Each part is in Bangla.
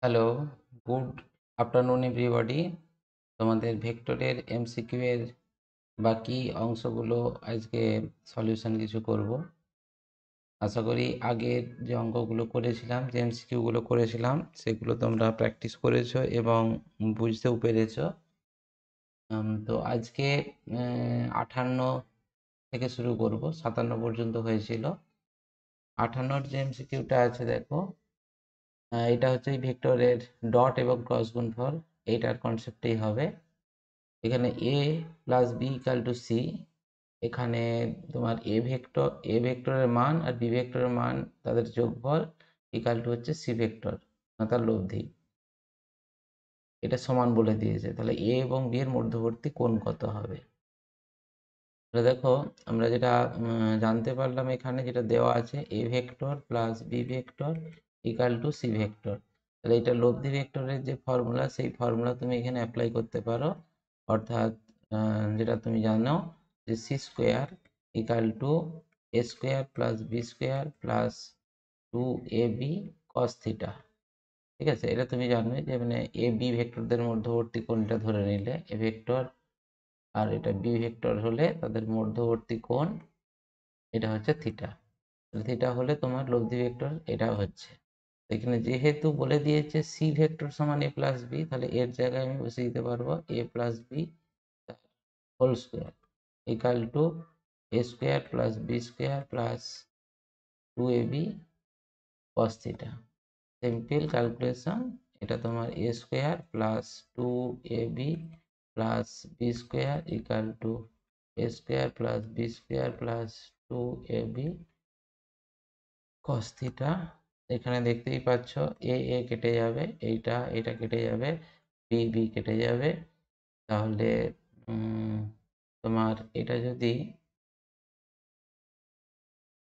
Hello, good afternoon everybody. তোমাদের ভেক্টরের এমসিকিউ এর বাকি অংশগুলো আজকে সলিউশন কিছু করব। আশা করি আগের যে অঙ্কগুলো করেছিলাম, যে এমসিকিউগুলো করেছিলাম, সেগুলো তোমরা প্র্যাকটিস করেছো এবং বুঝতেও পেরেছো। তো আজকে 58 থেকে শুরু করব, 57 পর্যন্ত হয়েছিল। 58 যে এমসিকিউটা আছে দেখো, এটা হচ্ছে এই ভেক্টরের ডট এবং ক্রস গুণফল, এইটার কনসেপ্টেই হবে। এখানে A plus B equal to C. এখানে তোমার এ ভেক্টরের মান আর বি ভেক্টরের মান, তাদের যোগফল ইকাল টু হচ্ছে সি ভেক্টর, তার লব্ধি। এটা সমান বলে দিয়েছে, তাহলে এ এবং বি এর মধ্যবর্তী কোণ কত হবে। তাহলে দেখো, আমরা যেটা জানতে পারলাম, এখানে যেটা দেওয়া আছে, A vector plus B vector equal to C vector. তাহলে এটা লব্ধি ভেক্টরের যে ফর্মুলা, সেই ফর্মুলা তুমি এখানে অ্যাপ্লাই করতে পারো। অর্থাৎ যেটা তুমি জানো যে C square equal to A square plus B square plus 2ab cos theta. ঠিক আছে, এটা তুমি জানবে যে মানে এ বি ভেক্টরদের মধ্যবর্তী কোণটা ধরে নিলে, এ ভেক্টর আর এটা বি ভেক্টর হলে তাদের মধ্যবর্তী কোণ এটা হচ্ছে থিটা। থিটা হলে তোমার লব্ধি ভেক্টর এটা হচ্ছে। এখানে যেহেতু বলে দিয়েছে সি ভেক্টর সমান এ প্লাস বি, তাহলে এর জায়গায় আমি বসে দিতে পারবো A plus B whole square equal to A square plus B square plus 2ab cos theta. Simple calculation. এটা তোমার A square plus 2ab plus B square equal to A square plus B square plus 2ab cos theta. এখানে দেখতেই পাচ্ছ এ কেটে যাবে, এটা কেটে যাবে, বি কেটে যাবে। তাহলে তোমার এটা যদি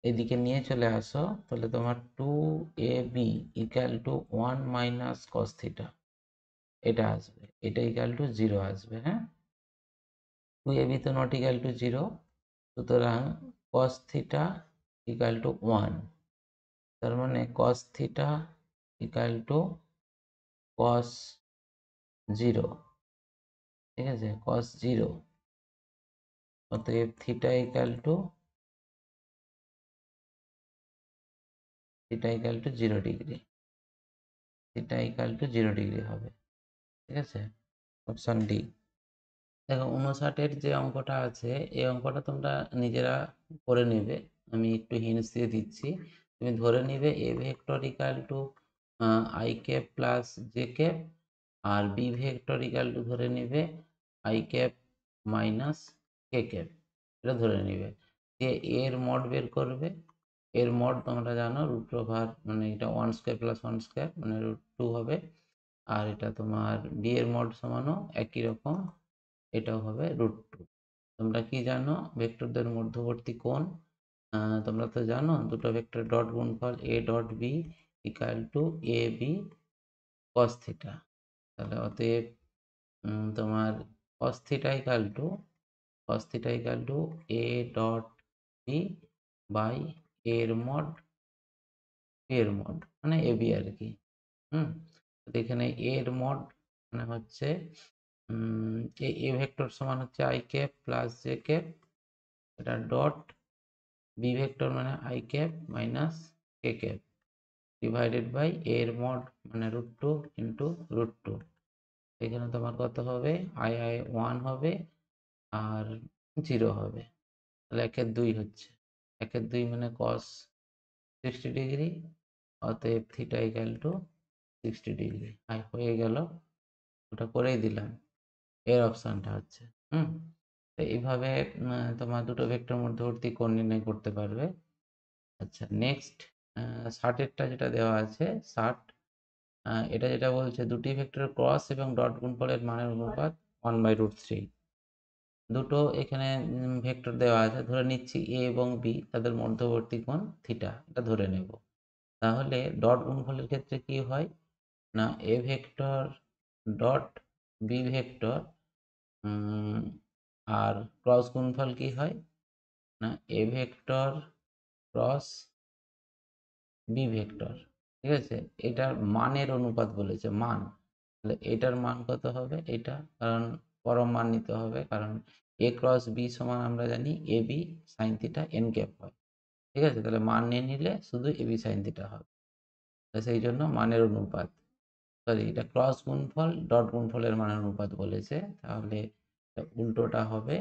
এদিকে নিয়ে চলে আসো, তাহলে তোমার 2ab equal to 1 minus cos theta এটা আসবে, এটা ইকাল টু 0 আসবে। হ্যাঁ, 2ab তো নট ইকাল টু 0, সুতরাং কস থিটা ইকাল টু 1। তার মানে cos theta equal to cos 0। ঠিক আছে, কস 0। অতএব theta equal to 0 degree. Theta equal to 0 degree হবে। ঠিক আছে, অপশন ডি। দেখো, 59-এর যে অঙ্কটা আছে, এই অঙ্কটা তোমরা নিজেরা করে নেবে, আমি একটু হিন্টস দিয়ে দিচ্ছি। তুমি ধরে নিবে A vector equal to I cap plus J cap, আর বি ভেক্টর ইকাল টু ধরে নিবে I cap minus K cap, এটা ধরে নিবে। দিয়ে এর মড বের করবে। এর মড তোমরা জানো রুট ওভার, মানে এটা 1 স্কোয়ার প্লাস 1 স্কোয়ার মানে √2 হবে। আর এটা তোমার বি এর মড সমানও একই রকম, এটাও হবে √2। তোমরা কি জানো ভেক্টরদের মধ্যবর্তী কোণ? তোমরা তো জানো দুটো ভেক্টর ডট গুণফল A dot B equal to A B cos theta. তাহলে অতএব তোমার cos theta equal to A dot B by এর মড বি এর মড মানে এ বি আর কি। হুম, এখানে এর মড মানে হচ্ছে এ ভেক্টর সমান হচ্ছে I cap plus J cap, এটা ডট বি ভেক্টর মানে I cap minus K cap divided by এর মড মানে √2 ইন্টু √2। এখানে তোমার কত হবে, আই 1 হবে আর 0 হবে। তাহলে 1/2 হচ্ছে, 1/2 মানে কস 60 ডিগ্রি। অতএব থিটা ইকাল টু 60 ডিগ্রি। হয়ে গেল, ওটা করেই দিলাম, এর অপশানটা হচ্ছে। তো এইভাবে তোমার দুটো ভেক্টর মধ্যবর্তী কোণ নির্ণয় করতে পারবে। আচ্ছা, নেক্সট 60-এরটা যেটা দেওয়া আছে, 60 এটা যেটা বলছে দুটি ভেক্টরের ক্রস এবং ডট গুণফলের মানের অনুপাত 1/√3। দুটো এখানে ভেক্টর দেওয়া আছে, ধরে নিচ্ছি এ এবং বি, তাদের মধ্যবর্তী কোণ থিটা, এটা ধরে নেব। তাহলে ডট গুণফলের ক্ষেত্রে কি হয় না, A vector dot B vector, আর ক্রস গুণফল কি হয় না, A vector cross B vector. ঠিক আছে, এটার মানের অনুপাত বলেছে, মান। তাহলে এটার মান কত হবে এটা, কারণ পরম মান নিতে হবে, কারণ এ ক্রস বি সমান আমরা জানি A B sine theta N cap হয়। ঠিক আছে, তাহলে মান নিয়ে নিলে শুধু এ বি সাইন থিটা হবে, সেই জন্য মানের অনুপাত, সরি এটা ক্রস গুণফল ডট গুণফলের মানের অনুপাত বলেছে, তাহলে উল্টোটা হবে,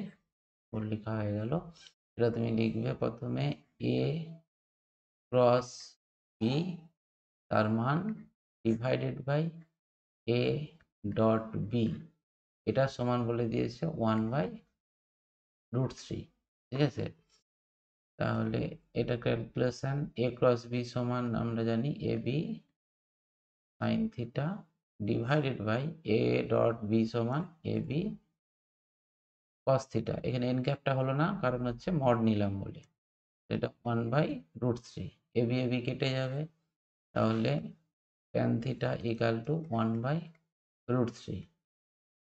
ওর লেখা হয়ে গেল। এটা তুমি লিখবে প্রথমে এ ক্রস বি তার মান divided by A dot B, এটা সমান বলে দিয়েছে 1/√3। ঠিক আছে, তাহলে এটা ক্যালকুলেশন এ ক্রস বি সমান আমরা জানি A B sine theta divided by A dot B সমান এ বি কস থিটা। এখানে এন ক্যাপটা হলো না, কারণ হচ্ছে মড নিলাম বলে, এটা 1/√3। এ বি কেটে যাবে, তাহলে ট্যান থিটা ইকাল টু 1/√3,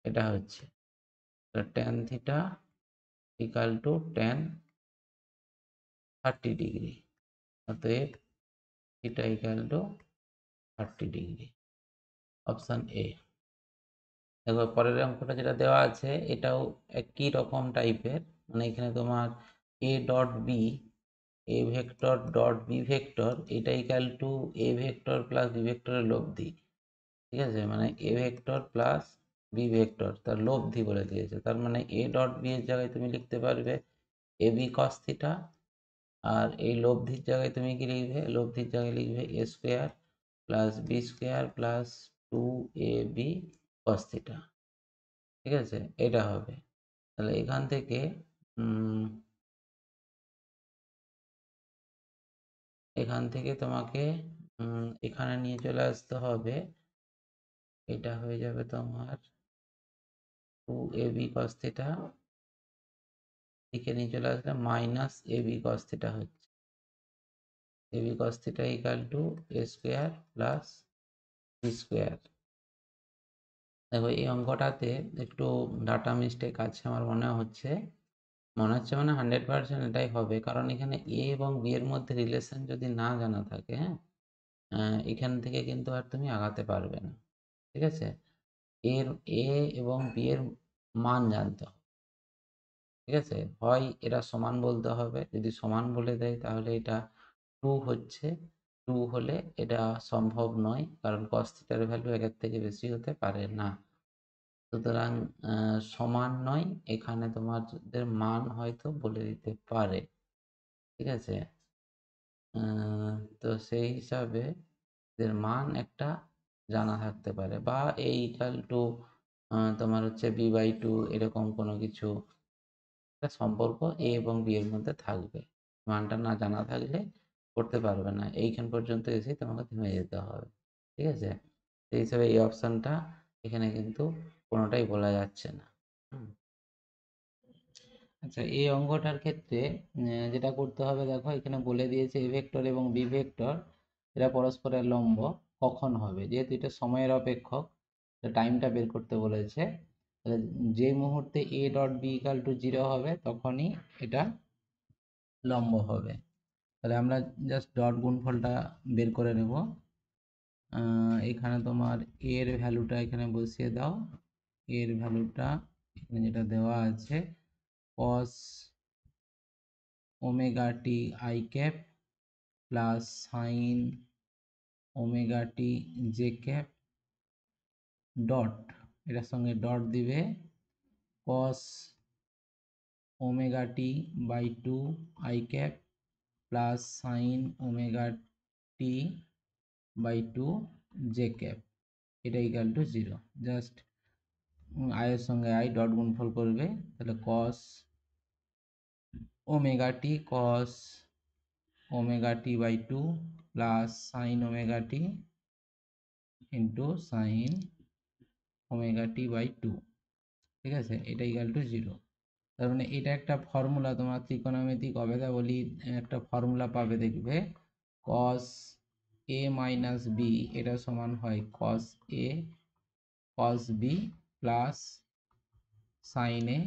এটা হচ্ছে tan theta equal two tan 30°। অতএব theta equal two 30°, option A. দেখো পরের অঙ্কটা যেটা দেওয়া আছে এটাও একই রকম টাইপের, মানে এখানে তোমার A dot B, A vector dot B vector, এটা equal to A vector plus B ভেক্টরের লব্ধি। ঠিক আছে, মানে এ ভেক্টর প্লাস বি ভেক্টর তার লব্ধি বলে দিয়েছে, তার মানে এ ডট বি এর জায়গায় তুমি লিখতে পারবে এ বি কস থিটা, আর এই লব্ধির জায়গায় তুমি কি লিখবে, লব্ধির জায়গায় লিখবে A square plus B square plus 2ab cos theta. ঠিক আছে, এটা হবে। তাহলে এখান থেকে তোমাকে এখানে নিয়ে চলে আসতে হবে, এটা হয়ে যাবে তোমার 2ab cos থিটা, এদিকে নিয়ে চলে আসলে মাইনাস ab cos থিটা হচ্ছে, ab cos theta equal to a square plus B square. দেখো এই অঙ্কটাতে একটু ডাটা মিস্টেক আছে আমার মনে হচ্ছে, মানে 100% এটাই হবে, কারণ এখানে এ এবং বি এর মধ্যে রিলেশন যদি না জানা থাকে, হ্যাঁ, এখান থেকে কিন্তু আর তুমি আগাতে পারবে না। ঠিক আছে, এর এ এবং বি এর মান জানতে হবে। ঠিক আছে, হয় এরা সমান বলতে হবে, যদি সমান বলে দেয় তাহলে এটা 2 হচ্ছে, 2 হলে এটা সম্ভব নয়, কারণ cos থিটার ভ্যালু একের থেকে বেশি হতে পারে না। সুতরাং সমান নয়, এখানে তোমাদের মান হয়তো বলে দিতে পারে। ঠিক আছে, তো সেই হিসাবে এর মান একটা জানা থাকতে পারে, বা এই ইকাল টু তোমার হচ্ছে b/2, এরকম কোনো কিছু একটা সম্পর্ক এ এবং বি এর মধ্যে থাকবে। মানটা না জানা থাকলে করতে পারবে না, এইখান পর্যন্ত এসে তোমাকে থেমে যেতে হবে। ঠিক আছে, সেই হিসাবে এই অপশানটা এখানে কিন্তু কোনোটাই বলা যাচ্ছে না। আচ্ছা, এই অঙ্কটার ক্ষেত্রে যেটা করতে হবে, দেখো এখানে বলে দিয়েছে এ ভেক্টর এবং বি ভেক্টর এরা পরস্পরের লম্ব কখন হবে, যেহেতু এটা সময়ের অপেক্ষক, টাইমটা বের করতে বলেছে। তাহলে যে মুহূর্তে A dot B equal to 0 হবে তখনই এটা লম্ব হবে। তাহলে আমরা জাস্ট ডট গুণফলটা বের করে নেব। এখানে তোমার এর ভ্যালুটা এখানে বসিয়ে দাও, এর ভ্যালুটা এখানে যেটা দেওয়া আছে cos omega t i cap plus sine omega t j cap dot, এটার সঙ্গে ডট দিবে cos omega T by 2 i cap plus sine omega T by 2 j cap, এটা ইকাল টু 0। জাস্ট আয়ের সঙ্গে আই ডট গুণফল করবে, তাহলে cos omega t cos omega T by 2 plus sine omega t into sine omega T by 2। ঠিক আছে, এটা ইকাল টু 0। তার মানে এটা একটা ফর্মুলা, তোমার ত্রিকোণমিতিক অভেদাবলী একটা ফর্মুলা পাবে, দেখবে cos a মাইনাস বি এটা সমান হয় cos a cos b plus sine a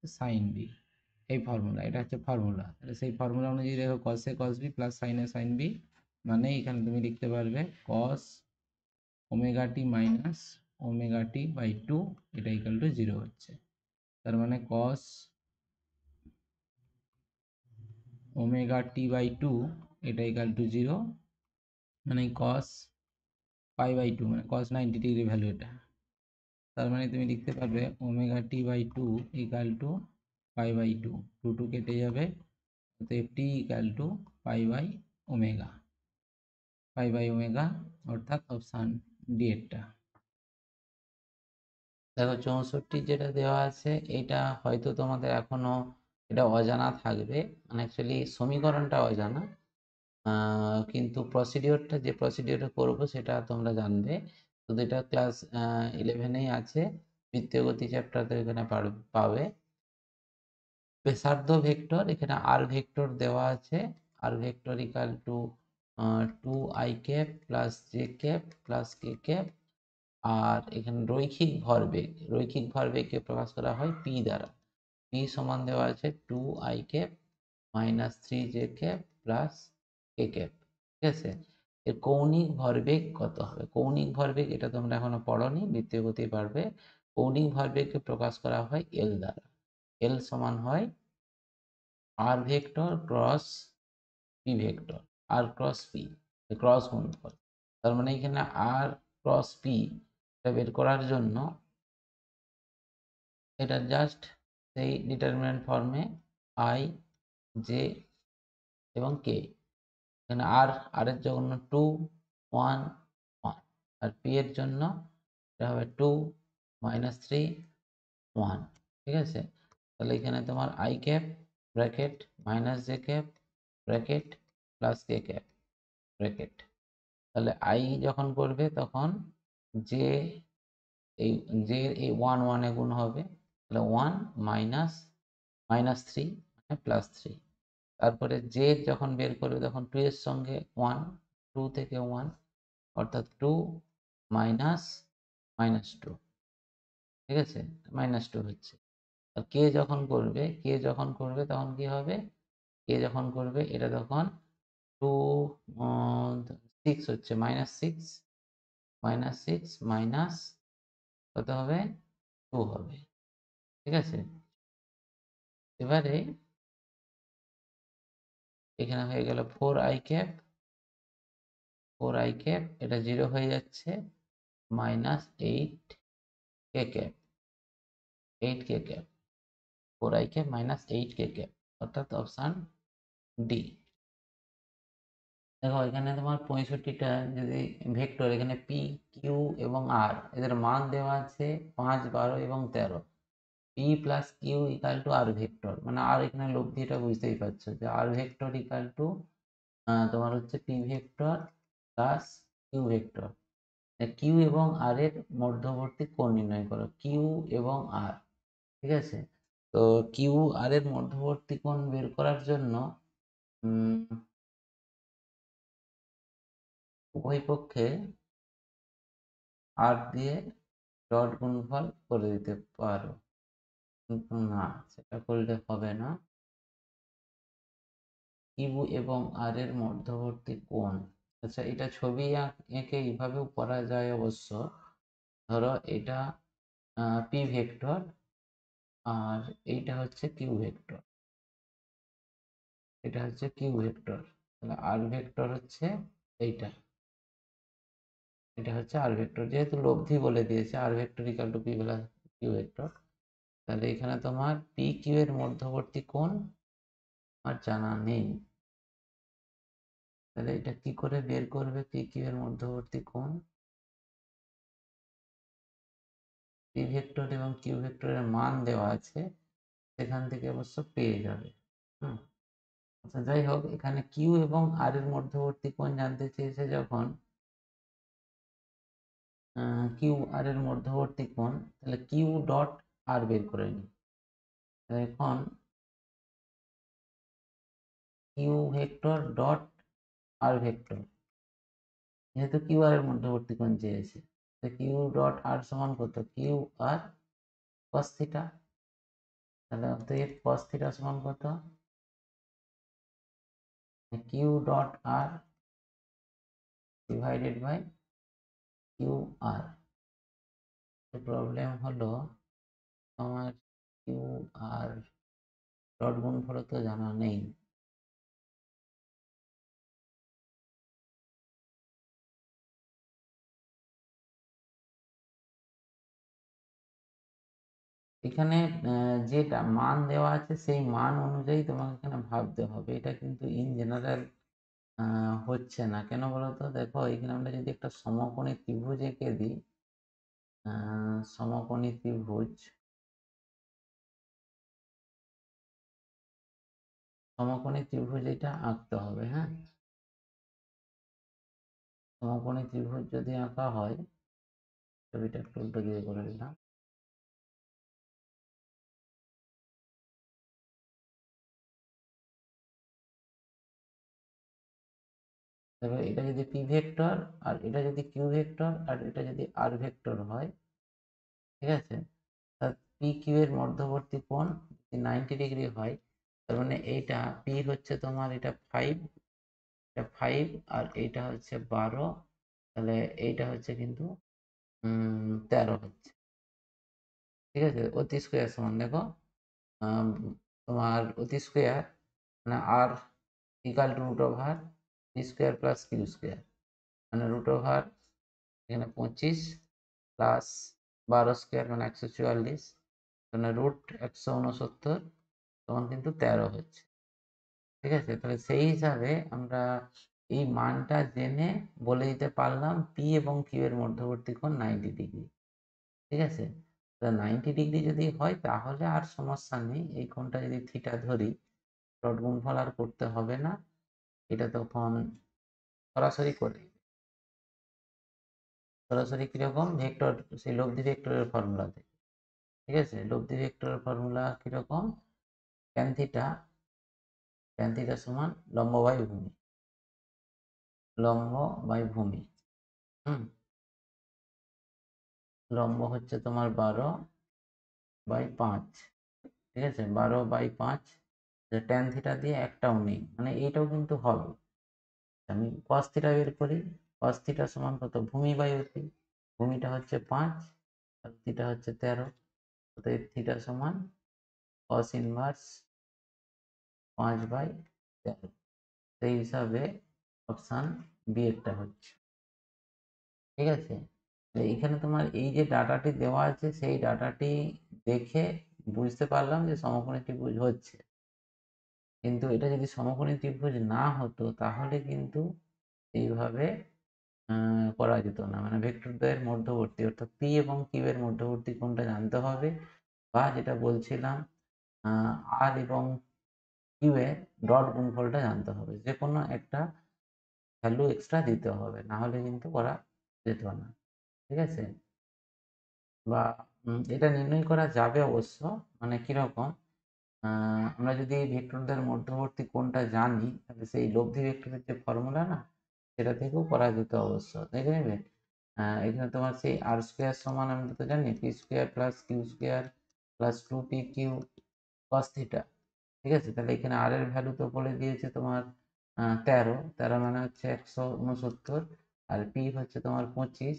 sine b. এই ফর্মুলা, এটা হচ্ছে ফর্মুলা, সেই ফর্মুলা অনুযায়ী দেখো cos a cos b plus sine a sine b মানে এখানে তুমি লিখতে পারবে cos omega t minus omega T by 2 এটা ইকুয়াল টু 0 হচ্ছে। তার মানে cos ওমেগা টি বাই 2 এটা ইকুয়াল টু 0, মানে cos পাই বাই 2 মানে cos 90 ডিগ্রি ভ্যালু এটা। তার মানে তুমি লিখতে পারবে omega T by 2 equal to pi by 2, 2 কেটে যাবে, অতএব T equal to pi by omega, অর্থাৎ অপশান ডি এরটা। দেখো 64 যেটা দেওয়া আছে এটা হয়তো তোমাদের এখনো এটা অজানা থাকবে, মানে অ্যাকচুয়ালি সমীকরণটা অজানা, কিন্তু প্রসিডিওরটা যে প্রসিডিওরটা করবো সেটা তোমরা জানবে। তো এটা ক্লাস 11এই আছে, বৃত্তীয় গতি চ্যাপ্টারতে এখানে পাবে। ব্যাসার্ধ ভেক্টর, এখানে আর ভেক্টর দেওয়া আছে, R vector equal to 2i cap plus J cap plus K cap. আর এখানে রৈখিক ভরবেগকে প্রকাশ করা হয় পি দ্বারা। পি সমান দেওয়া আছে 2i cap minus 3j cap plus K cap. ঠিক আছে, এর কৌণিক ভরবেগ কত হবে? কৌণিক ভরবেগ এটা তোমরা এখনো পড়োনি, বৃত্তীয় গতি পারবে। কৌণিক ভরবেগকে প্রকাশ করা হয় এল দ্বারা। এল সমান হয় আর ভেক্টর ক্রস পি ভেক্টর, আর ক্রস পি, ক্রস গুণফল। তার মানে এখানে আর ক্রস পি বের করার জন্য এটা জাস্ট সেই ডিটারমিনেন্ট ফর্মে আই, জে এবং কে। এখানে আর এর জন্য 2 1 1, আর পি এর জন্য এটা হবে 2 মাইনাস 3 1। ঠিক আছে, তাহলে এখানে তোমার I cap bracket minus J cap bracket plus K cap bracket. তাহলে আই যখন করবে তখন জে, এই জে এই 1 1 এ গুণ হবে, তাহলে 1 মাইনাস মাইনাস 3 মানে প্লাস 3। তারপরে জে যখন বের করবে তখন 2 এর সঙ্গে 1, 2 থেকে 1 অর্থাৎ 2 মাইনাস মাইনাস 2। ঠিক আছে, মাইনাস 2 হচ্ছে। আর কে যখন করবে তখন কি হবে? কে যখন করবে এটা তখন 2 6 হচ্ছে, মাইনাস 6 মাইনাস কত হবে? 2 হবে। ঠিক আছে, এবারে এখানে হয়ে গেল 4i ক্যাপ, এটা 0 হয়ে যাচ্ছে, মাইনাস 8 কে ক্যাপ 4i ক্যাপ মাইনাস 8 কে ক্যাপ, অর্থাৎ অপশান ডি। দেখো এখানে তোমার 65টা যদি ভেক্টর, এখানে পি কিউ এবং আর এদের মান দেওয়া আছে 5 12 এবং 13। P plus q equal to r vector, মানে আর এখানে লব্ধিটা বুঝতেই পারছো যে আর ভেক্টর ইকাল টু তোমার হচ্ছে p vector plus Q vector. Q এবং আর এর মধ্যবর্তী কোণ নির্ণয় করো, কিউ এবং আর। ঠিক আছে, তো কিউ আর এর মধ্যবর্তী কোণ বের করার জন্য উভয় পক্ষে আর দিয়ে ডট গুণফল করে দিতে পারো, কিন্তু না, সেটা করলে হবে না। কিউ এবং আর এর মধ্যবর্তী কোণ, আচ্ছা এটা ছবি এঁকে এইভাবেও করা যায় অবশ্য। ধরো এটা পি ভেক্টর আর এইটা হচ্ছে কিউ ভেক্টর, তাহলে আর ভেক্টর হচ্ছে এইটা, এটা হচ্ছে আর ভেক্টর, যেহেতু লব্ধি বলে দিয়েছে R vector equal to P plus Q vector, তাহলে এখানে তোমার পি কিউ এর মধ্যবর্তী কোণ আর জানা নেই। তাহলে এটা কি করে বের করবে পি কিউ এর মধ্যবর্তী কোণ? পি ভেক্টর এবং কিউ ভেক্টরের মান দেওয়া আছে, সেখান থেকে অবশ্য পেয়ে যাবে। আচ্ছা যাই হোক, এখানে কিউ এবং আর এর মধ্যবর্তী কোণ জানতে চেয়েছে যখন, কিউ আর এর মধ্যবর্তী কোণ, তাহলে কিউ ডট আর বের করে নিই। এখন q vector dot r vector, যেহেতু কিউ আর এর মধ্যবর্তী কোণ চেয়েছে, কিউ ডট আর সমান কত? Q r cos theta. তাহলে অতএব cos থিটা সমান কত? Q dot r divided by q r. Problem হলো আমার কিউ আর ডট গুণফল তো জানা নেই। এখানে যেটা মান দেওয়া আছে সেই মান অনুযায়ী তোমাকে এখানে ভাবতে হবে। এটা কিন্তু ইন জেনারেল হচ্ছে না। কেন বলতো? দেখো এখানে আমরা যদি একটা সমকোণী ত্রিভুজ এঁকে দিই, সমকোণী ত্রিভুজ, সমকোণী ত্রিভুজ এটা আঁকতে হবে। হ্যাঁ, সমকোণী ত্রিভুজ যদি আঁকা হয়, ছবিটা একটু উল্টো দিকে করে দিলাম। তবে এটা যদি পি ভেক্টর আর এটা যদি কিউ ভেক্টর আর এটা যদি আর ভেক্টর হয়, ঠিক আছে, তার পি কিউ এর মধ্যবর্তী কোণ যদি 90 ডিগ্রি হয়, তার মানে এইটা পি হচ্ছে তোমার এটা 5, এটা 5 আর এইটা হচ্ছে 12, তাহলে এইটা হচ্ছে কিন্তু 13 হচ্ছে। ঠিক আছে, অতি স্কোয়ার সমান দেখো তোমার অতি স্কোয়ার মানে R equal to root over P square plus Q square, মানে রুট ওভার এখানে 25 প্লাস 12 স্কোয়ার মানে 144, মানে রুট 169 তখন কিন্তু 13 হচ্ছে। ঠিক আছে, তাহলে সেই হিসাবে আমরা এই মানটা জেনে বলে দিতে পারলাম পি এবং কিউ এর মধ্যবর্তী কোণ 90 ডিগ্রি। ঠিক আছে, তা 90 ডিগ্রি যদি হয় তাহলে আর সমস্যা নেই। এই কোণটা যদি থিটা ধরি, ডট গুণফল আর করতে হবে না, এটা তখন সরাসরি করে সরাসরি কিরকম ভেক্টর, সেই লব্ধি ভেক্টরের ফর্মুলা থেকে। ঠিক আছে, লব্ধি ভেক্টরের ফর্মুলা কিরকম? ট্যান থিটা, ট্যান থিটা সমান লম্ব বাই ভূমি, লম্ব বাই ভূমি। হুম, লম্ব হচ্ছে তোমার 12/5। ঠিক আছে, 12/5, ট্যান থিটা দিয়ে একটাও নেই, মানে এইটাও কিন্তু হবে। আমি কস থিটা বের করি, কস থিটা সমান কত? ভূমি বাই অতি, ভূমিটা হচ্ছে 5 আর থিটা হচ্ছে 13, অতএব থিটা সমান কস ইনভার্স 5/13। সেই হিসাবে অপশান বি এরটা হচ্ছে। ঠিক আছে, এইখানে তোমার এই যে ডাটাটি দেওয়া আছে সেই ডাটাটি দেখে বুঝতে পারলাম যে সমকোণী ত্রিভুজ হচ্ছে। কিন্তু এটা যদি সমকোণী ত্রিভুজ না হতো তাহলে কিন্তু এইভাবে করা যেত না। মানে ভেক্টরদ্বয়ের মধ্যবর্তী অর্থাৎ পি এবং কিউ এর মধ্যবর্তী কোণটা জানতে হবে, বা যেটা বলছিলাম আর এবং কিউ এর ডট গুণফলটা জানতে হবে। যে কোনো একটা ভ্যালু এক্সট্রা দিতে হবে, না হলে কিন্তু করা যেত না। ঠিক আছে, বা এটা নির্ণয় করা যাবে অবশ্য। মানে কিরকম? আমরা যদি ভেক্টরদের মধ্যবর্তী কোণটা জানি তাহলে সেই লব্ধি ভেক্টরের যে ফর্মুলা না, সেটা থেকেও করা যেত অবশ্য। দেখে নেবে এখানে তোমার সেই আর স্কোয়ার সমান আমরা তো জানি p square plus Q square plus 2pq cos theta. ঠিক আছে, তাহলে এখানে আর এর ভ্যালু তো বলে দিয়েছে তোমার 13, 13 মানে হচ্ছে 169, আর পি হচ্ছে তোমার 25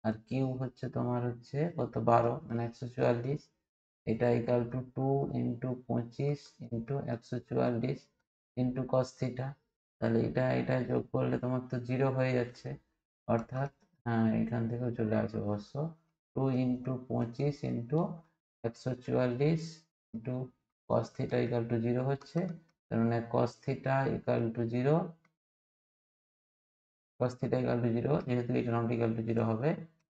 আর কিউ হচ্ছে তোমার হচ্ছে কত 12 মানে 144। এটা equal two 2 × 25 × 144 into cos theta. তাহলে এটা যোগ করলে তোমার তো 0 হয়ে যাচ্ছে, অর্থাৎ এখান থেকেও চলে আসে অবশ্য 2 × 25 × 144 into cos theta equal to 0 হচ্ছে। তার মানে cos theta equal to 0, cos theta equal to 0, যেহেতু এটা নট ইকাল টু 0 হবে,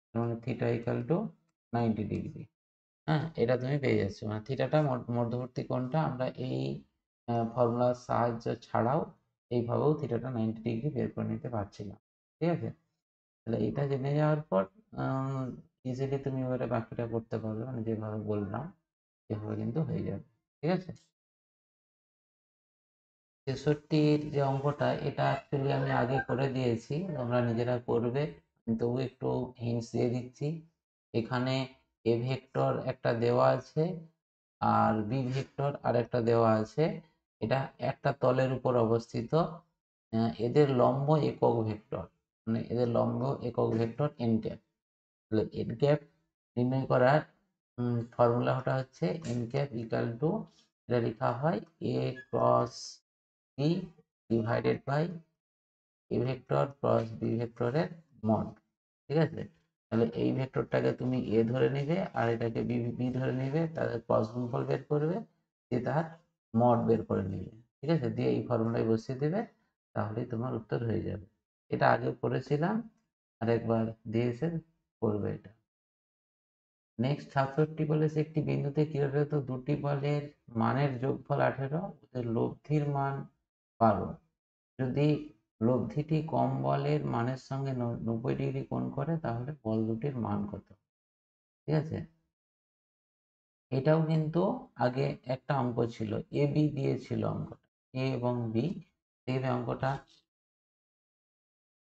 তার মানে থিটা ইকাল টু 90 ডিগ্রি। হ্যাঁ, এটা তুমি পেয়ে যাচ্ছ, মানে থিটাটা মধ্যবর্তী কোণটা আমরা এই ফর্মুলার সাহায্য ছাড়াও এইভাবেও থিটাটা 90 ডিগ্রি বের করে নিতে পারছিলাম। ঠিক আছে, তাহলে এটা জেনে যাওয়ার পর ইজিলি তুমি এবারে বাকিটা করতে পারবে, মানে যেভাবে বললাম সেভাবে কিন্তু হয়ে যাবে। ঠিক আছে, 63-র যে অঙ্কটা এটা অ্যাকচুয়ালি আমি আগে করে দিয়েছি, তোমরা নিজেরা করবে, তবু একটু হিন্টস দিয়ে দিচ্ছি। এখানে এ ভেক্টর একটা দেওয়া আছে আর বি ভেক্টর আর একটা দেওয়া আছে। এটা একটা তলের উপর অবস্থিত, এদের লম্ব একক ভেক্টর, মানে এদের লম্ব একক ভেক্টর এন ক্যাপ। তাহলে এন ক্যাপ নির্ণয় করার ফর্মুলাটা হচ্ছে এন ক্যাপ ইকাল টু, এটা লেখা হয় A cross B divided by A vector cross B ভেক্টরের মড। ঠিক আছে, তাহলে এই ভেক্টরটাকে তুমি এ ধরে নিবে আর এটাকে বি বি ধরে নিবে, তাদের ক্রস গুণফল বের করবে, দিয়ে তার মড বের করে নিবে। ঠিক আছে, দিয়ে এই ফর্মুলায় বসিয়ে দেবে, তাহলেই তোমার উত্তর হয়ে যাবে। এটা আগে করেছিলাম, আরেকবার দিয়েছে, করবে এটা। নেক্সট 67 বলেছে একটি বিন্দুতে ক্রিয়ারত দুটি বলের মানের যোগফল 18, ওদের লব্ধির মান 12। যদি লব্ধিটি কম বলের মানের সঙ্গে 90 ডিগ্রি কোণ করে তাহলে বল দুটির মান কত? ঠিক আছে, এটাও কিন্তু আগে একটা অঙ্ক ছিল, এ বি দিয়েছিল অঙ্কটা, এ এবং বি। দেখবে অঙ্কটা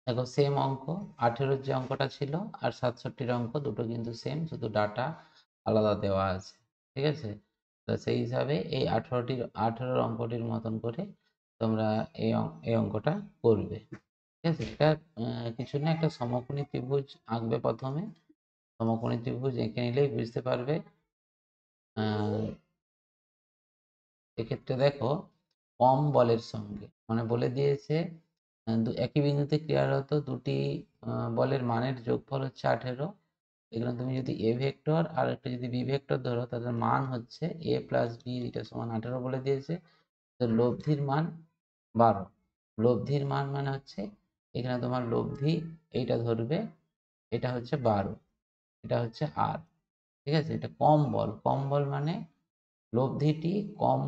দেখো সেম অঙ্ক, 18-র যে অঙ্কটা ছিল আর 67-র অঙ্ক দুটো কিন্তু সেম, শুধু ডাটা আলাদা দেওয়া আছে। ঠিক আছে, তো সেই হিসাবে এই 18-র অঙ্কটির মতন করে তোমরা এই অঙ্কটা করবে। ঠিক আছে, এটা কিছু না, একটা সমকোণী ত্রিভুজ আঁকবে প্রথমে। সমকোণী ত্রিভুজ এঁকে নিলেই বুঝতে পারবে। এক্ষেত্রে দেখো কম বলের সঙ্গে মানে বলে দিয়েছে একই বিন্দুতে ক্রিয়ারত দুটি বলের মানের যোগফল হচ্ছে 18। এখানে তুমি যদি এ ভেক্টর আর একটা যদি বি ভেক্টর ধরো, তাদের মান হচ্ছে এ প্লাস বি এটা সমান 18 বলে দিয়েছে। তো লব্ধির মান 12। লব্ধির মান মানে হচ্ছে এখানে তোমার লব্ধি এইটা ধরবে, এটা হচ্ছে 12, এটা হচ্ছে আর। ঠিক আছে, এটা কম বল, কম বল মানে লব্ধিটি কম,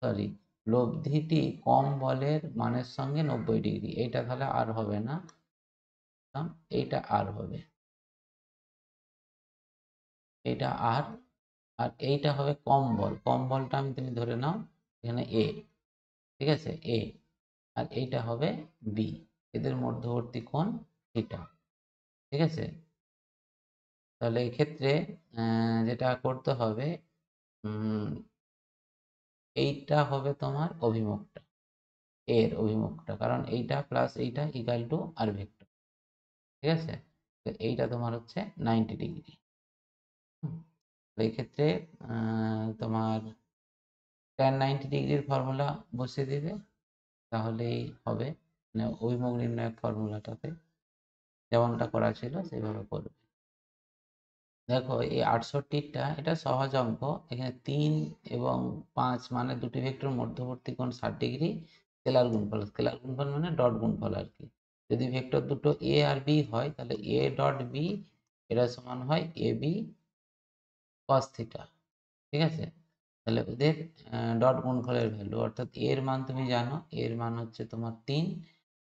সরি, লব্ধিটি কম বলের মানের সঙ্গে 90 ডিগ্রি। এইটা তাহলে আর হবে না, এইটা আর হবে, এইটা আর, আর এইটা হবে কম বল। কম বলটা তুমি ধরে নাও এখানে এ। ঠিক আছে, এ, আর এইটা হবে বি, এদের মধ্যবর্তী কোণ থিটা। ঠিক আছে, তাহলে এক্ষেত্রে যেটা করতে হবে, এইটা হবে তোমার অভিমুখটা, এর অভিমুখটা, কারণ এইটা প্লাস এইটা ইকাল টু আর ভেক্টর। ঠিক আছে, তো এইটা তোমার হচ্ছে 90 ডিগ্রি। এই ক্ষেত্রে তোমার tan 90 ডিগ্রির ফর্মুলা বসিয়ে দিবে, তাহলেই হবে, মানে অভিমুখ নির্ণয়ের ফর্মুলাটাতে যেমনটা করা ছিল সেইভাবে করবে। দেখো এই 68টা এটা সহজ অঙ্ক, এখানে 3 এবং 5 মানে দুটি ভেক্টর মধ্যবর্তী কোণ 60 ডিগ্রি, স্কেলার গুণফল, স্কেলার গুণফল মানে ডট গুণফল আর কি। যদি ভেক্টর দুটো এ আর বি হয় তাহলে এ ডট বি এটা সমান হয় এ বি কস থিটা। ঠিক আছে, তাহলে ওদের ডট গুণফলের ভ্যালু, অর্থাৎ এর মান তুমি জানো, এর মান হচ্ছে তোমার 3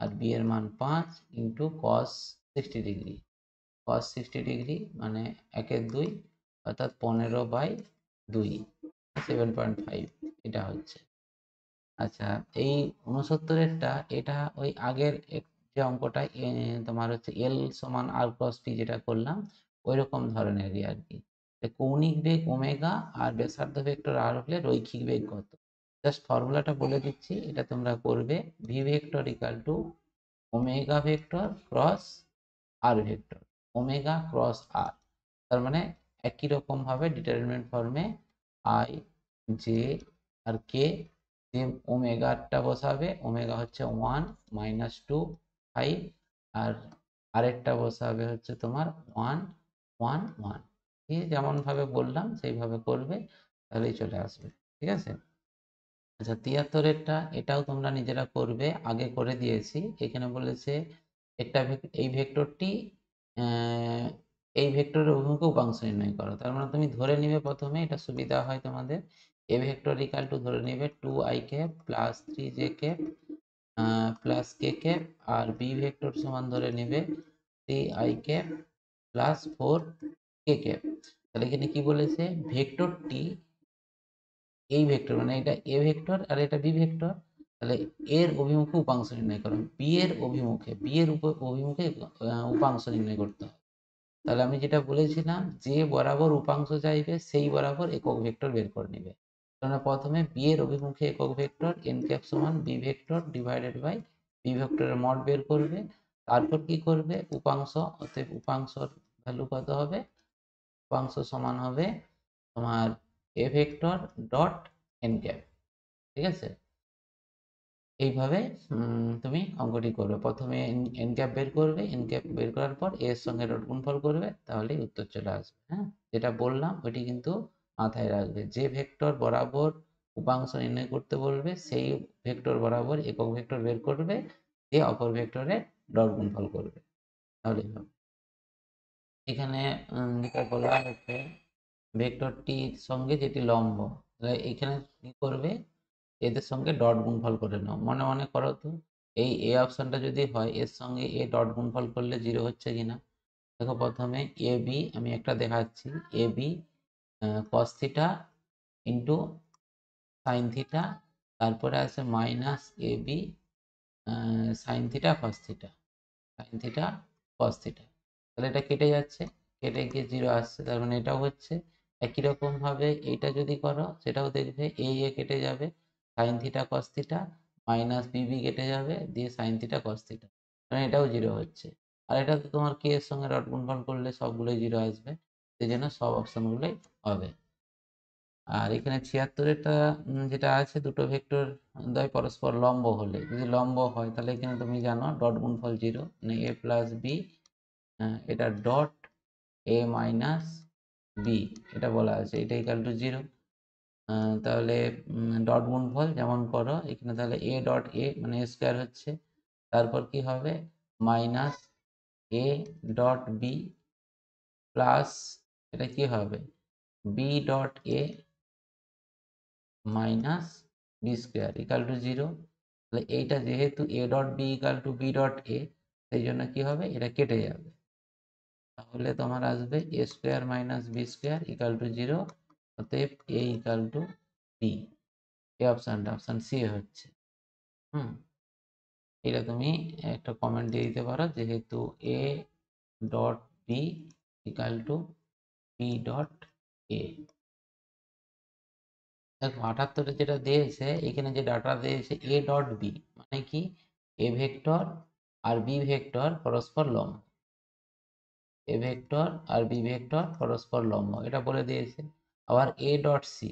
আর বি এর মান 5 ইন্টু কস 60 ডিগ্রি। কস 60 ডিগ্রি মানে 1/2, অর্থাৎ 15/2, 7.5 এটা হচ্ছে। আচ্ছা, এই 69-এরটা এটা ওই আগের যে অঙ্কটা তোমার হচ্ছে এল সমান আর ক্রস পি যেটা করলাম ওই রকম ধরনেরই আর কি। কৌণিক বেগ ওমেগা আর ব্যাসার্ধ ভেক্টর আর হলে রৈখিক বেগ কত? জাস্ট ফর্মুলাটা বলে দিচ্ছি, এটা তোমরা করবে। V vector equal to omega vector cross R vector, omega cross R, তার মানে একই রকম ভাবে ডিটারমিনেন্ট ফর্মে আই জে আর কে, ওমেগাটা বসাবে, ওমেগা হচ্ছে 1 -2 5, আর আরেকটা বসাবে হচ্ছে তোমার 1 1 1। ঠিক যেমন ভাবে বললাম সেইভাবে করবে, তাহলেই চলে আসবে। ঠিক আছে, আচ্ছা 73-এরটা এটাও তোমরা নিজেরা করবে, আগে করে দিয়েছি। এখানে বলেছে একটা এই ভেক্টরটি এই ভেক্টরের অভিমুখে উপাংশ নির্ণয় করো। তার মানে তুমি ধরে নিবে প্রথমে, এটা সুবিধা হয় তোমাদের, এ ভেক্টর ইকাল টু ধরে নিবে 2i cap plus 3j cap plus K cap, আর বি ভেক্টর সমান ধরে নিবে 3i cap plus 4k cap. তাহলে এখানে কি বলেছে, ভেক্টরটি এই ভেক্টর মানে এটা এ ভেক্টর আর এটা বি ভেক্টর, তাহলে এর অভিমুখে উপাংশ নির্ণয় করো, বি এর অভিমুখে, বি এর অভিমুখে উপাংশ নির্ণয় করতে হবে। তাহলে আমি যেটা বলেছিলাম, যে বরাবর উপাংশ চাইবে সেই বরাবর একক ভেক্টর বের করে নেবে। তাহলে প্রথমে বি এর অভিমুখে একক ভেক্টর এন ক্যাপ সমান b vector divided by b ভেক্টরের মড বের করবে, তারপর কি করবে, উপাংশ, অতএব উপাংশর ভ্যালু কত হবে, উপাংশ সমান হবে তোমার এ ভেক্টর ডট এন ক্যাপ। ঠিক আছে, এইভাবে তুমি অঙ্কটি করবে। প্রথমে এন ক্যাপ বের করবে, এন ক্যাপ বের করার পর এর সঙ্গে ডট গুণফল করবে, তাহলেই উত্তর চলে আসবে। হ্যাঁ, যেটা বললাম ওইটি কিন্তু মাথায় রাখবে। যে ভেক্টর বরাবর উপাংশ নির্ণয় করতে বলবে সেই ভেক্টর বরাবর একক ভেক্টর বের করবে, দিয়ে অপর ভেক্টরে ডট গুণফল করবে, তাহলেই হবে। এখানে যেটা বলা হচ্ছে ভেক্টরটির সঙ্গে যেটি লম্ব, এখানে কি করবে, এদের সঙ্গে ডট গুণফল করে নাও, মনে মনে করো তো। এই এ অপশনটা যদি হয়, এর সঙ্গে এ ডট গুণফল করলে 0 হচ্ছে কিনা। দেখো, প্রথমে এ বি আমি একটা দেখাচ্ছি, A B cos theta into sine theta, তারপরে আছে minus A B sine theta cos theta, sine theta cos theta. তাহলে এটা কেটে যাচ্ছে, কেটে গিয়ে 0 আসছে, তার মানে এটাও হচ্ছে। একই রকম ভাবে এইটা যদি করো সেটাও দেখবে, এ কেটে যাবে, sign theta cos theta minus বিবি কেটে যাবে, দিয়ে সাইন থিটা কস থিটা, মানে এটাও 0 হচ্ছে। আর এটা তো তোমার কে এর সঙ্গে ডট গুণফল করলে সবগুলোই 0 আসবে, সেই জন্য সব অপশনগুলোই হবে। আর এখানে 76-এরটা যেটা আছে, দুটো ভেক্টর দ্বয় পরস্পর লম্ব হলে, যদি লম্ব হয় তাহলে এখানে তুমি জানো ডট গুণফল 0, মানে এ প্লাস বি, এটা ডট এ মাইনাস বি, এটা বলা আছে, এটা ইকাল টু 0। তাহলে ডট গুণফল যেমন করো এখানে, তাহলে এ ডট এ মানে এ স্কোয়ার হচ্ছে, তারপর কি হবে minus a dot b plus এটা কি হবে b dot a minus B square equal to 0। তাহলে এইটা যেহেতু a dot B equal to b dot a, সেই জন্য কি হবে, এটা কেটে যাবে, তাহলে তোমার আসবে A square minus B square equal to 0, অতএব এ ইকাল টু বি। এই অপশানটা অপশান সি হচ্ছে। হুম, এটা তুমি একটা কমেন্ট দিয়ে দিতে পারো, যেহেতু a dot B equal to b dot a. দেখো 78-এ যেটা দিয়েছে, এখানে যে ডাটা দিয়েছে এ ডট বি, মানে কি এ ভেক্টর আর বি ভেক্টর পরস্পর লম্ব, এ ভেক্টর আর বি ভেক্টর পরস্পর লম্ব, এটা বলে দিয়েছে। আবার এ ডট সি,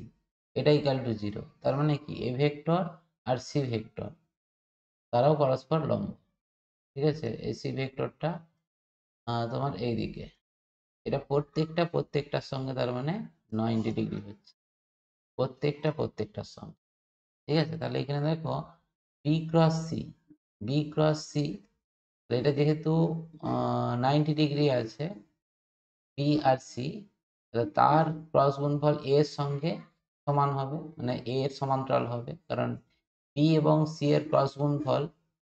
এটা ইকাল টু 0, তার মানে কি এ ভেক্টর আর সি ভেক্টর তারাও পরস্পর লম্ব। ঠিক আছে, এই সি ভেক্টরটা তোমার এই দিকে, এটা প্রত্যেকটার সঙ্গে তার মানে 90 ডিগ্রি হচ্ছে, প্রত্যেকটার সঙ্গে। ঠিক আছে, তাহলে এখানে দেখো b cross c, b cross c, এটা যেহেতু 90 ডিগ্রি আছে বি আর সি, তার ক্রস গুণফল এ এর সঙ্গে সমান হবে, মানে এ এর সমান্তরাল হবে, কারণ বি এবং সি এর ক্রস গুণফল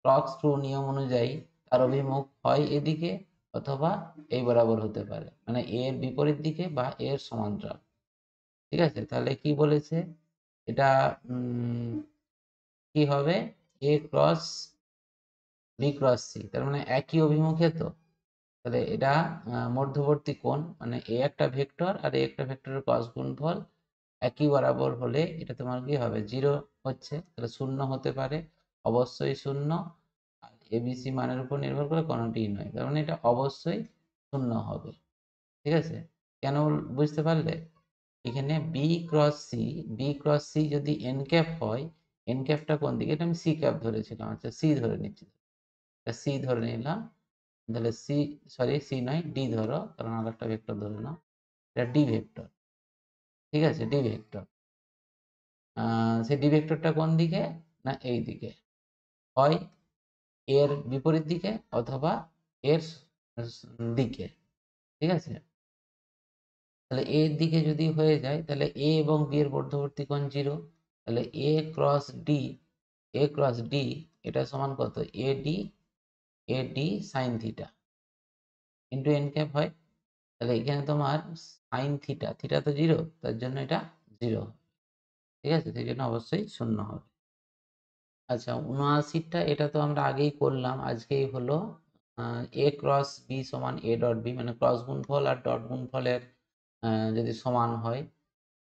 ক্রক্স ট্রু নিয়ম অনুযায়ী তার অভিমুখ হয় এদিকে অথবা এই বরাবর হতে পারে, মানে এ এর বিপরীত দিকে বা এর সমান্তরাল। ঠিক আছে, তাহলে কি বলেছে এটা, কি হবে এ ক্রস বি ক্রস সি, তার মানে একই অভিমুখে, তো তাহলে এটা মধ্যবর্তী কোণ, মানে এ একটা ভেক্টর আর এ একটা ভেক্টরের ক্রস গুণফল একই বরাবর হলে এটা তোমার কি হবে 0 হচ্ছে, তাহলে 0 হতে পারে, অবশ্যই 0। আর এবিসি মানের উপর নির্ভর করে কোনোটিই নয়, তার মানে এটা অবশ্যই 0 হবে। ঠিক আছে, কেন বুঝতে পারলে, এখানে b cross c, b cross c যদি এন ক্যাপ হয়, এন ক্যাপটা কোন দিকে, এটা আমি সি ক্যাপ ধরেছিলাম, আচ্ছা সি ধরে নিচ্ছি, সি ধরে নিলাম, তাহলে সি, সরি সি নয় ডি ধরো, কারণ আর একটা ভেক্টর ধরে নাও, এটা ডি ভেক্টর। ঠিক আছে, ডি ভেক্টর, সেই ডি ভেক্টরটা কোন দিকে, না এই দিকে, হয় এর বিপরীত দিকে অথবা এর দিকে। ঠিক আছে, তাহলে এর দিকে যদি হয়ে যায়, তাহলে এ এবং বি এর মধ্যবর্তী কোণ 0, তাহলে এ ক্রস ডি, এ ক্রস ডি এটা সমান কত, A D sine theta into N cap হয়, তাহলে এখানে তোমার সাইন থিটা, থিটা তো 0, তার জন্য এটা 0। ঠিক আছে, সেই জন্য অবশ্যই 0 হবে। আচ্ছা 79টা এটা তো আমরা আগেই করলাম, আজকেই হলো এ ক্রস বি সমান এ ডট বি, মানে ক্রস গুণফল আর ডট গুণফলের যদি সমান হয়,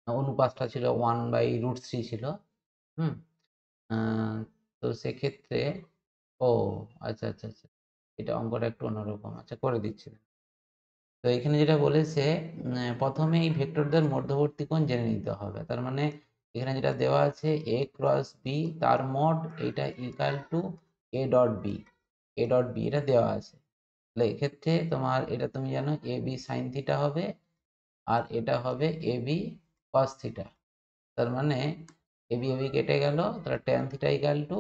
অনুপাতটা ছিল 1/√3 ছিল। হুম, তো সেক্ষেত্রে, ও আচ্ছা আচ্ছা আচ্ছা, এটা অঙ্কটা একটু অন্যরকম। আচ্ছা করে দিচ্ছি। তো এখানে যেটা বলেছে প্রথমে এই ভেক্টরদের মধ্যবর্তী কোণ জেনে নিতে হবে। তার মানে এখানে যেটা দেওয়া আছে a ক্রস বি তার মড এটা equal to a dot b, a dot B এটা দেওয়া আছে। তাহলে এক্ষেত্রে তোমার এটা তুমি জানো এ বি সাইন থিটা হবে আর এটা হবে এ বি কস থিটা। তার মানে এবি এবি কেটে গেল, তাহলে ট্যান থিটা ইকাল টু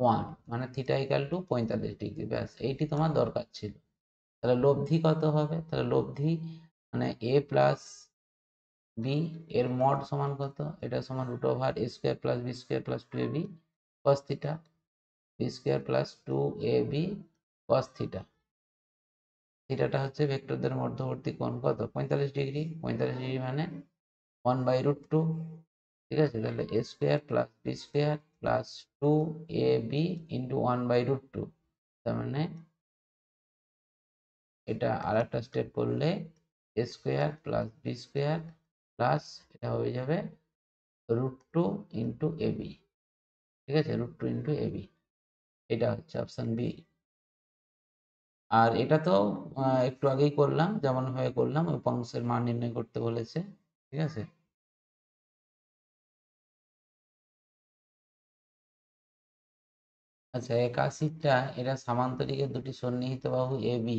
1, মানে থিটা ইকাল টু 45 ডিগ্রি। ব্যাস এইটি তোমার দরকার ছিল। তাহলে লব্ধি কত হবে? তাহলে লব্ধি মানে এ প্লাস বি এর মড সমান কত? এটা সমান root over A square plus B square plus two A B cos theta, B square plus two A B cos theta. থিটাটা হচ্ছে ভেক্টরদের মধ্যবর্তী কোণ কত? 45 ডিগ্রি। 45 ডিগ্রি মানে 1/√2। ঠিক আছে, তাহলে A square plus B square plus two A B into 1/√2। তার মানে এটা আর একটা স্টেপ করলে A square plus B square plus এটা হয়ে যাবে √2 ইন্টু এ বি। ঠিক আছে, √2 ইন্টু এ বি। এটা হচ্ছে অপশান বি। আর এটা তো একটু আগেই করলাম, যেমন ভাবে করলাম উপাংশের মান নির্ণয় করতে বলেছে। ঠিক আছে, আচ্ছা 81টা এটা সামান্তরিকের দুটি সন্নিহিত বাহু এ বি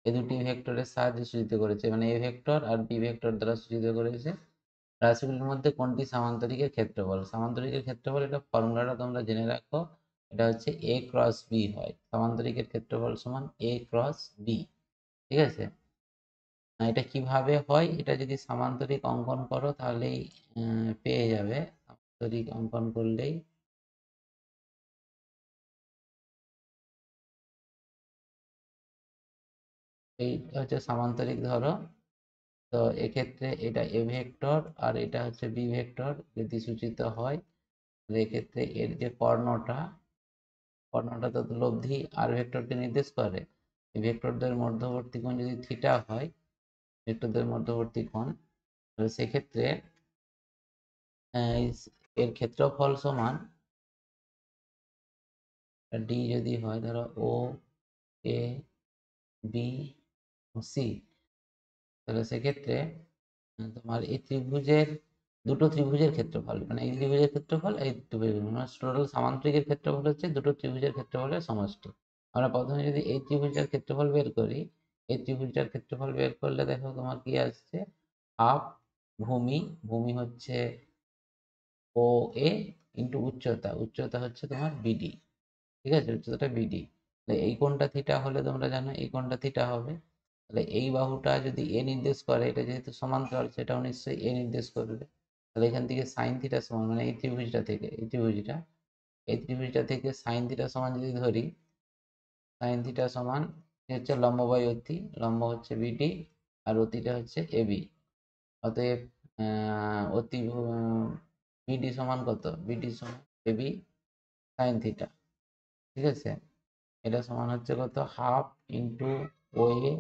এই দুটি ভেক্টরের সাহায্যে সূচিত করেছে, মানে এ ভেক্টর আর বি ভেক্টর দ্বারা সূচিত করেছে। রাশিগুলির মধ্যে কোনটি সামান্তরিকের ক্ষেত্রফল? সামান্তরিকের ক্ষেত্রফল এটা ফর্মুলাটা তোমরা জেনে রাখো, এটা হচ্ছে এ ক্রস বি হয়। সামান্তরিকের ক্ষেত্রফল সমান এ ক্রস বি। ঠিক আছে, এটা কিভাবে হয়? এটা যদি সামান্তরিক অঙ্কন করো তাহলেই পেয়ে যাবে। সামান্তরিক অঙ্কন করলেই এইটা হচ্ছে সামান্তরিক। ধরো তো এক্ষেত্রে এটা এ ভেক্টর আর এটা হচ্ছে বি ভেক্টর যদি সূচিত হয়, এক্ষেত্রে এর যে কর্ণটা, কর্ণটা তো লব্ধি আর ভেক্টরকে নির্দেশ করে। এই ভেক্টরদের মধ্যবর্তী কোণ যদি থিটা হয়, ভেক্টরদের মধ্যবর্তী কোণ, তাহলে সেক্ষেত্রে এর ক্ষেত্রফল সমান ডি যদি হয়, ধরো ও এ বি সি, তাহলে সেক্ষেত্রে তোমার এই ত্রিভুজের দুটো ত্রিভুজের ক্ষেত্রফল, মানে এই ত্রিভুজের ক্ষেত্রফল এই ত্রিভুজের, মানে টোটাল সামান্তরিকের ক্ষেত্রফল হচ্ছে দুটো ত্রিভুজের ক্ষেত্রফলের সমষ্টি। আমরা প্রথমে যদি এই ত্রিভুজটার ক্ষেত্রফল বের করি, এই ত্রিভুজটার ক্ষেত্রফল বের করলে দেখো তোমার কি আসছে, হাফ ভূমি, ভূমি হচ্ছে ও এ ইন্টু উচ্চতা, উচ্চতা হচ্ছে তোমার বিডি। ঠিক আছে, উচ্চতাটা বিডি। এই কোণটা থিটা হলে তোমরা জানো এই কোণটা থিটা হবে। তাহলে এই বাহুটা যদি এ নির্দেশ করে, এটা যেহেতু সমান্তরাল সেটাও নিশ্চয়ই এ নির্দেশ করবে। তাহলে এখান থেকে সাইন থিটা সমান, মানে এই ত্রিভুজটা থেকে এই ত্রিভুজটা থেকে সাইন থিটা সমান যদি ধরি, সাইন থিটা সমান হচ্ছে লম্ব বাই অতি, লম্ব হচ্ছে বিডি আর অতিটা হচ্ছে এবি। অতএব অতি বিডি সমান কত? বিডি সমান এবি সাইন থিটা। ঠিক আছে, এটা সমান হচ্ছে কত? হাফ ইন্টু ও এ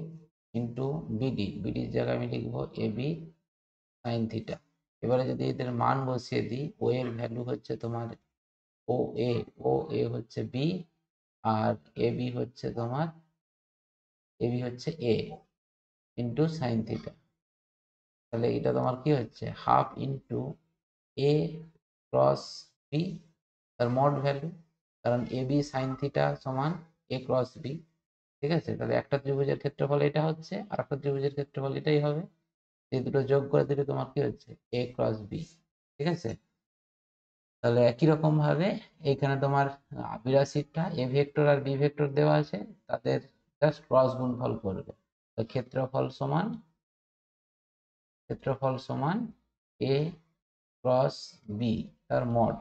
ইন্টু বিডি, বিডির জায়গায় আমি লিখবো এ বি সাইন থিটা। এবারে যদি এদের মান বসিয়ে দিই, ও এর ভ্যালু হচ্ছে তোমার ও এ, ও এ হচ্ছে বি আর এ বি হচ্ছে তোমার, এ বি হচ্ছে এ ইন্টু সাইন থিটা। তাহলে এটা তোমার কি হচ্ছে? হাফ ইন্টু এ ক্রস বি, তার মড ভ্যালু, কারণ এ বি সাইন থিটা সমান এ ক্রস বি। ঠিক আছে, তাহলে একটা ত্রিভুজের ক্ষেত্রফল এটা হচ্ছে আর একটা ত্রিভুজের ক্ষেত্রফল এটাই হবে। এই দুটো যোগ করে দিলে তোমার কি হচ্ছে? A cross B. ঠিক আছে, তাহলে একই রকম ভাবে এখানে তোমার 82টা এ ভেক্টর আর বি ভেক্টর দেওয়া আছে, তাদের জাস্ট ক্রস গুণফল করবে। তো ক্ষেত্রফল সমান এ ক্রস বি তার মড।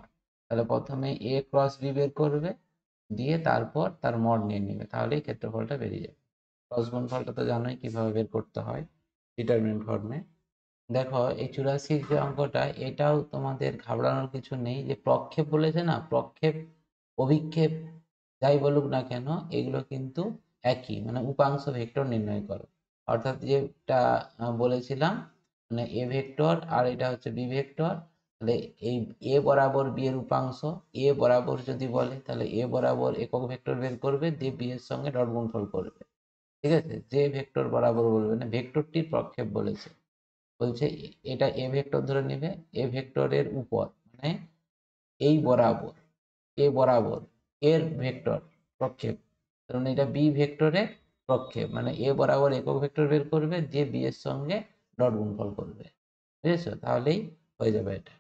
তাহলে প্রথমে এ ক্রস বি বের করবে, দিয়ে তারপর তার মড নিয়ে নেবে, তাহলেই ক্ষেত্রফলটা বেরিয়ে যাবে। ক্রস গুণফলটা তো জানোই কিভাবে বের করতে হয়, ডিটারমিনেন্ট ফর্মে। দেখো এই 84 যে অঙ্কটা, এটাও তোমাদের ঘাবড়ানোর কিছু নেই। যে প্রক্ষেপ বলেছে না, প্রক্ষেপ অভিক্ষেপ যাই বলুক না কেন, এগুলো কিন্তু একই, মানে উপাংশ ভেক্টর নির্ণয় করো। অর্থাৎ যেটা বলেছিলাম, মানে এ ভেক্টর আর এটা হচ্ছে বি ভেক্টর, তাহলে এই এ বরাবর বি এর উপাংশ, এ বরাবর যদি বলে তাহলে এ বরাবর একক ভেক্টর বের করবে, দিয়ে বি এর সঙ্গে ডট গুণফল করবে। ঠিক আছে, যে ভেক্টর বরাবর বলবে না, ভেক্টরটির প্রক্ষেপ বলেছে, বলছে এটা এ ভেক্টর ধরে নেবে, এ ভেক্টরের উপর মানে এই বরাবর, এ বরাবর এর ভেক্টর প্রক্ষেপ, কারণ এটা বি ভেক্টরের প্রক্ষেপ, মানে এ বরাবর একক ভেক্টর বের করবে, দিয়ে বি এর সঙ্গে ডট গুণফল করবে। বুঝেছো? তাহলেই হয়ে যাবে এটা।